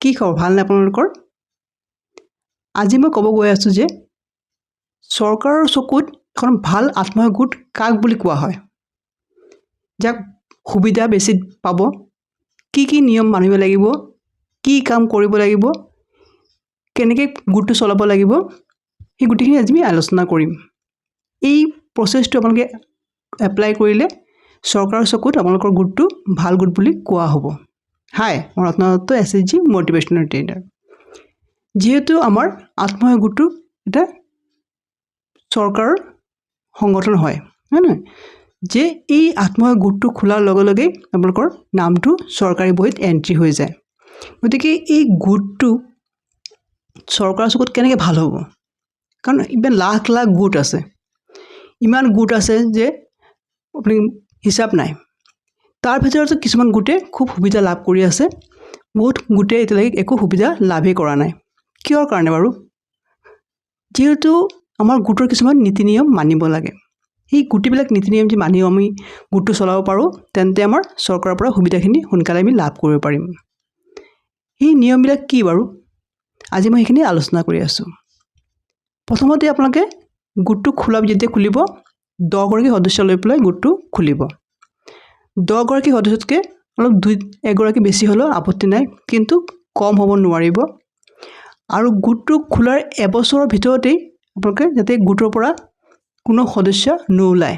কি খবৰ ভালনে আপোনালোকৰ? আজি মই ক'ব গৈ আছোঁ যে চৰকাৰৰ চকুত এখন ভাল আত্মসহায়ক গোট কাক বুলি কোৱা হয়? যাক সুবিধা বেছি পাব, কি কি নিয়ম মানিব লাগিব, কি কাম কৰিব লাগিব, কেনেকৈ গোটটো চলাব লাগিব, সেই গোটেইখিনি আজি আমি আলোচনা কৰিম। এই প্ৰচেছটো আপোনালোকে এপ্লাই কৰিলে চৰকাৰৰ চকুত আপোনালোকৰ গোটটো ভাল গোট বুলি কোৱা হ'ব। হাই, মই ৰত্ন দত্ত, SHG মটিভেশ্যনেল ট্ৰেইনাৰ। যিহেতু আমাৰ আত্মসহায়ক গোটটো এটা চৰকাৰৰ সংগঠন হয় নহয়, যে এই আত্মসহায়ক গোটটো খোলাৰ লগে লগেই আপোনালোকৰ নামটো চৰকাৰী বহীত এণ্ট্ৰি হৈ যায়। গতিকে এই গোটটো চৰকাৰৰ চকুত কেনেকৈ ভাল হ'ব? কাৰণ ইমান লাখ লাখ গোট আছে, ইমান গোট আছে যে আপুনি হিচাপ নাই। তাৰ ভিতৰতো কিছুমান গোটে খুব সুবিধা লাভ কৰি আছে, বহুত গোটে এতিয়ালৈকে একো সুবিধা লাভেই কৰা নাই। কিহৰ কাৰণে বাৰু? যিহেতু আমাৰ গোটৰ কিছুমান নীতি নিয়ম মানিব লাগে। সেই গোটেইবিলাক নীতি নিয়ম যদি মানি আমি গোটটো চলাব পাৰোঁ, তেন্তে আমাৰ চৰকাৰৰ পৰা সুবিধাখিনি সোনকালে আমি লাভ কৰিব পাৰিম। সেই নিয়মবিলাক কি বাৰু? আজি মই সেইখিনি আলোচনা কৰি আছোঁ। প্ৰথমতে আপোনালোকে গোটটো যেতিয়া খুলিব 10 গৰাকী সদস্য লৈ পেলাই গোটটো খুলিব। 10 গৰাকী সদস্যতকৈ অলপ 1 গৰাকী বেছি হ'লেও আপত্তি নাই, কিন্তু কম হ'ব নোৱাৰিব। আৰু গোটটো খোলাৰ এবছৰৰ ভিতৰতেই আপোনালোকে যাতে গোটৰ পৰা কোনো সদস্য নোলায়,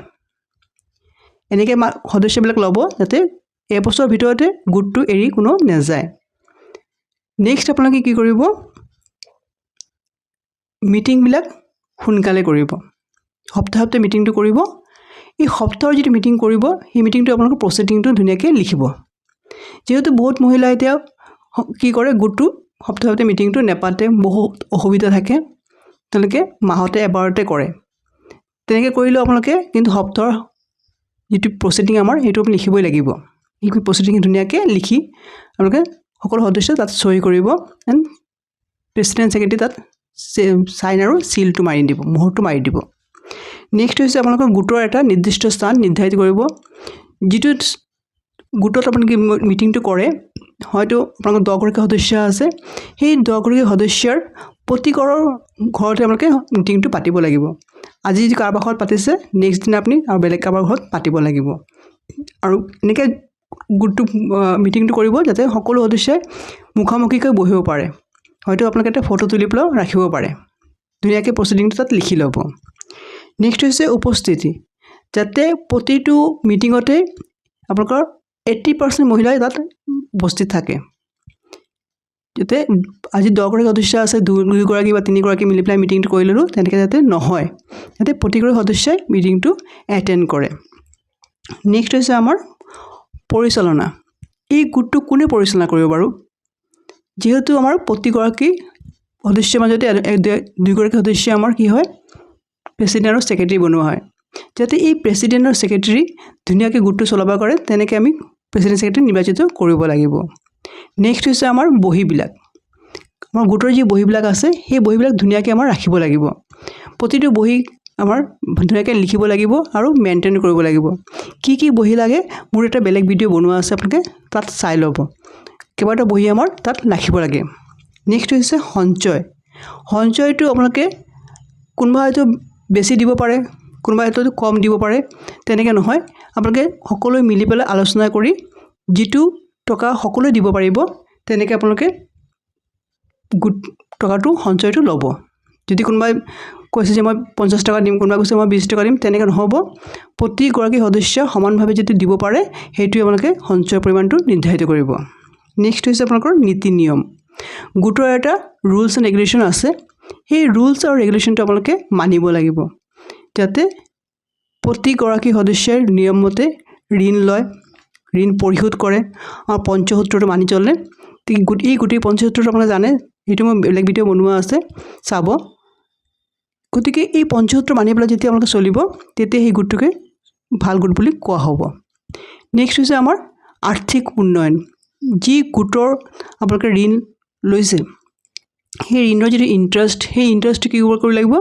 এনেকৈ সদস্যবিলাক ল'ব যাতে এবছৰৰ ভিতৰতে গোটটো এৰি কোনো নাযায়। নেক্সট আপোনালোকে কি কৰিব? মিটিংবিলাক সোনকালে কৰিব। সপ্তাহে মিটিংটো কৰিব। এই সপ্তাহৰ যিটো মিটিং কৰিব, সেই মিটিংটো আপোনালোকৰ প্ৰচিডিংটো ধুনীয়াকৈ লিখিব। যিহেতু বহুত মহিলাই এতিয়া কি কৰে, গোটটো সপ্তাহতে মিটিংটো নেপাতে, বহুত অসুবিধা থাকে, তেওঁলোকে মাহতে এবাৰতে কৰে। তেনেকৈ কৰিলেও আপোনালোকে কিন্তু সপ্তাহৰ যিটো প্ৰচিডিং আমাৰ সেইটো আপুনি লিখিবই লাগিব। সেই প্ৰচিডিং ধুনীয়াকৈ লিখি আপোনালোকে সকলো সদস্য তাত চহী কৰিব, এণ্ড প্ৰেচিডেণ্ট ছেক্ৰেটাৰী তাত চাইন আৰু চিলটো মাৰি দিব, মোহৰটো মাৰি দিব। নেক্সট হৈছে আপোনালোকৰ গোটৰ এটা নিৰ্দিষ্ট স্থান নিৰ্ধাৰিত কৰিব। যিটো গোটত আপোনালোকে মিটিংটো কৰে, হয়তো আপোনালোকৰ 10 গৰাকী সদস্য আছে, সেই 10 গৰাকী সদস্যৰ প্ৰতিঘৰৰ ঘৰতে আপোনালোকে মিটিংটো পাতিব লাগিব। আজি যদি কাৰোবাৰ ঘৰত পাতিছে, নেক্সট দিনা আপুনি আৰু বেলেগ কাৰোবাৰ ঘৰত পাতিব লাগিব। আৰু এনেকৈ গোটটো মিটিংটো কৰিব যাতে সকলো সদস্যই মুখামুখিকৈ বহিব পাৰে। হয়তো আপোনালোকে এটা ফটো তুলি পেলাইও ৰাখিব পাৰে। ধুনীয়াকৈ প্ৰচিডিংটো তাত লিখি ল'ব। নেক্সট হৈছে উপস্থিতি। যাতে প্ৰতিটো মিটিঙতে আপোনালোকৰ 80% মহিলাই তাত উপস্থিত থাকে। যাতে আজি 10 গৰাকী সদস্য আছে, 2 গৰাকী বা 3 গৰাকী মিলি পেলাই মিটিংটো কৰি ল'লোঁ, তেনেকৈ যাতে নহয়, যাতে প্ৰতিগৰাকী সদস্যই মিটিংটো এটেণ্ড কৰে। নেক্সট হৈছে আমাৰ পৰিচালনা। এই গোটটো কোনে পৰিচালনা কৰিব বাৰু? যিহেতু আমাৰ প্ৰতিগৰাকী সদস্যৰ মাজতে 2 গৰাকী সদস্য আমাৰ কি হয়, প্ৰেচিডেণ্ট আৰু ছেক্ৰেটাৰী বনোৱা হয়। যাতে এই প্ৰেচিডেণ্ট আৰু ছেক্ৰেটাৰী ধুনীয়াকৈ গোটটো চলাব পাৰে, তেনেকৈ আমি প্ৰেচিডেণ্ট ছেক্ৰেটাৰী নিৰ্বাচিত কৰিব লাগিব। নেক্সট হৈছে আমাৰ বহীবিলাক। আমাৰ গোটৰ যি বহীবিলাক আছে, সেই বহীবিলাক ধুনীয়াকৈ আমাৰ ৰাখিব লাগিব। প্ৰতিটো বহী আমাৰ ধুনীয়াকৈ লিখিব লাগিব আৰু মেইনটেইন কৰিব লাগিব। কি কি বহী লাগে, মোৰ এটা বেলেগ ভিডিঅ' বনোৱা আছে, আপোনালোকে তাত চাই ল'ব। কেইবাটাও বহী আমাৰ তাত ৰাখিব লাগে। নেক্সট হৈছে সঞ্চয়। সঞ্চয়টো আপোনালোকে কোনোবা হয়তো বেছি দিব পাৰে, কোনোবা হয়তো কম দিব পাৰে, তেনেকৈ নহয়। আপোনালোকে সকলোৱে মিলি পেলাই আলোচনা কৰি যিটো টকা সকলোৱে দিব পাৰিব, তেনেকৈ আপোনালোকে গোট টকাটো সঞ্চয়টো ল'ব। যদি কোনোবাই কৈছে যে মই 50 টকা দিম, কোনোবাই কৈছে মই 20 টকা দিম, তেনেকৈ নহ'ব। প্ৰতিগৰাকী সদস্য সমানভাৱে যদি দিব পাৰে, সেইটোৱে আপোনালোকে সঞ্চয়ৰ পৰিমাণটো নিৰ্ধাৰিত কৰিব। নেক্সট হৈছে আপোনালোকৰ নীতি নিয়ম। গোটৰ এটা ৰুলছ এণ্ড ৰেগুলেশ্যন আছে। সেই ৰুলছ আৰু ৰেগুলেশ্যনটো আপোনালোকে মানিব লাগিব, যাতে প্ৰতিগৰাকী সদস্যই নিয়মমতে ঋণ লয়, ঋণ পৰিশোধ কৰে আৰু পঞ্চসূত্ৰটো মানি চলে। এই গোটেই পঞ্চসূত্ৰটো আপোনালোকে জানে, সেইটো মই বেলেগ ভিডিঅ' বনোৱা আছে, চাব। গতিকে এই পঞ্চসূত্ৰ মানি পেলাই যেতিয়া আপোনালোকে চলিব, তেতিয়া সেই গোটটোকে ভাল গোট বুলি কোৱা হ'ব। নেক্সট হৈছে আমাৰ আৰ্থিক উন্নয়ন। যি গোটৰ আপোনালোকে ঋণ লৈছে, সেই ঋণৰ যিটো ইণ্টাৰেষ্ট, সেই ইণ্টাৰেষ্টটো কি কৰিব লাগিব,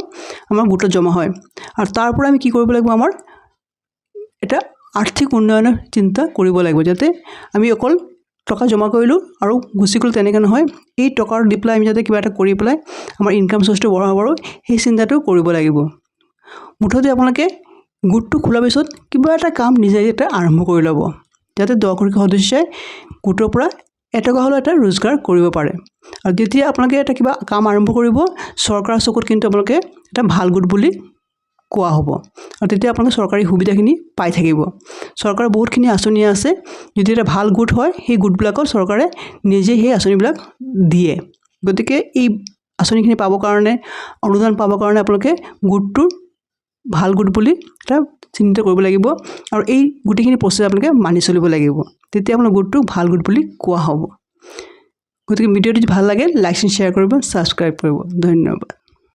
আমাৰ গোটত জমা হয়। আৰু তাৰ পৰা আমি কি কৰিব লাগিব, আমাৰ এটা আৰ্থিক উন্নয়নৰ চিন্তা কৰিব লাগিব, যাতে আমি অকল টকা জমা কৰিলোঁ আৰু গুচি গ'ল তেনেকৈ নহয়। এই টকাৰ দি পেলাই আমি যাতে কিবা এটা কৰি পেলাই আমাৰ ইনকাম চ'ৰ্চটো বঢ়াব পাৰোঁ সেই চিন্তাটো কৰিব লাগিব। মুঠতে আপোনালোকে গোটটো খোলাৰ পিছত কিবা এটা কাম নিজে এটা আৰম্ভ কৰি ল'ব, যাতে 10গৰাকী সদস্যাই গোটৰ পৰা এটকা হ'লেও এটা ৰোজগাৰ কৰিব পাৰে। আৰু যেতিয়া আপোনালোকে এটা কিবা কাম আৰম্ভ কৰিব, চৰকাৰৰ চকুত কিন্তু আপোনালোকে এটা ভাল গোট বুলি কোৱা হ'ব আৰু তেতিয়া আপোনালোকে চৰকাৰী সুবিধাখিনি পাই থাকিব। চৰকাৰৰ বহুতখিনি আঁচনি আছে, যদি এটা ভাল গোট হয় সেই গোটবিলাকত চৰকাৰে নিজে সেই আঁচনিবিলাক দিয়ে। গতিকে এই আঁচনিখিনি পাবৰ কাৰণে, অনুদান পাবৰ কাৰণে আপোনালোকে গোটটোৰ ভাল গোট বুলি এটা চিহ্নিত কৰিব লাগিব আৰু এই গোটেইখিনি প্ৰচেছ আপোনালোকে মানি চলিব লাগিব, তেতিয়া আপোনাৰ গোটটো ভাল গোট বুলি কোৱা হ'ব। গতিকে ভিডিঅ'টো যদি ভাল লাগে লাইক এণ্ড শ্বেয়াৰ কৰিব, ছাবস্ক্ৰাইব কৰিব। ধন্যবাদ।